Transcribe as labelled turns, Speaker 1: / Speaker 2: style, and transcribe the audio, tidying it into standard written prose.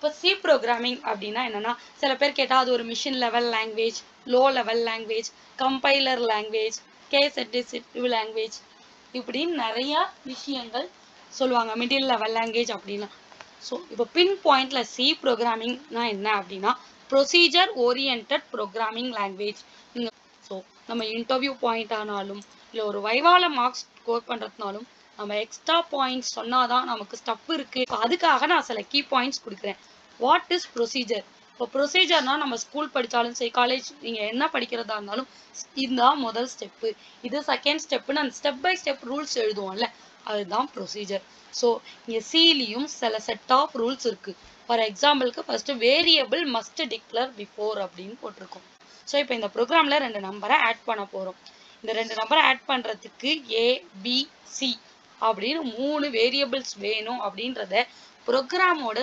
Speaker 1: இப்போ C programming அப்படின்னா என்னன்னா, சில பேர் கேட்டால் அது ஒரு machine level language, low level language, compiler language, case language, இப்படின்னு நிறையா விஷயங்கள் சொல்லுவாங்க. மிடில் லெவல் லாங்குவேஜ் அப்படின்னா. ஸோ இப்போ பின் பாயிண்ட்ல சி ப்ரோக்ராமிங்னா என்ன அப்படின்னா, ப்ரொசீஜர் ஓரியன்டட் ப்ரோக்ராமிங் லாங்குவேஜ். நீங்கள் ஸோ நம்ம இன்டர்வியூ பாயிண்ட் ஆனாலும் இல்லை ஒரு வைவால மார்க்ஸ் ஸ்கோர் பண்ணுறதுனாலும் நம்ம எக்ஸ்ட்ரா பாயிண்ட்ஸ் சொன்னாதான் நமக்கு ஸ்டப் இருக்கு. அதுக்காக நான் சில கீ பாயிண்ட்ஸ் கொடுக்குறேன். What is procedure? இப்போ ப்ரொசீஜர்னா நம்ம ஸ்கூல் படித்தாலும் சரி, காலேஜ் நீங்கள் என்ன படிக்கிறதா இருந்தாலும் இதுதான் முதல் ஸ்டெப்பு, இது செகண்ட் ஸ்டெப்புன்னு அந்த ஸ்டெப் பை ஸ்டெப் ரூல்ஸ் எழுதுவோம்ல, அதுதான் ப்ரொசீஜர். ஸோ இங்கே சிலியும் சில செட் ஆஃப் ரூல்ஸ் இருக்குது. ஃபார் எக்ஸாம்பிளுக்கு first variable must declare before அப்படின்னு போட்டிருக்கோம். ஸோ இப்போ இந்த ப்ரோக்ராமில் 2 நம்பரை ஆட் பண்ண போகிறோம். இந்த 2 நம்பரை ஆட் பண்ணுறதுக்கு ஏ பி சி அப்படின்னு 3 வேரியபிள்ஸ் வேணும் அப்படின்றத ப்ரோக்ராமோட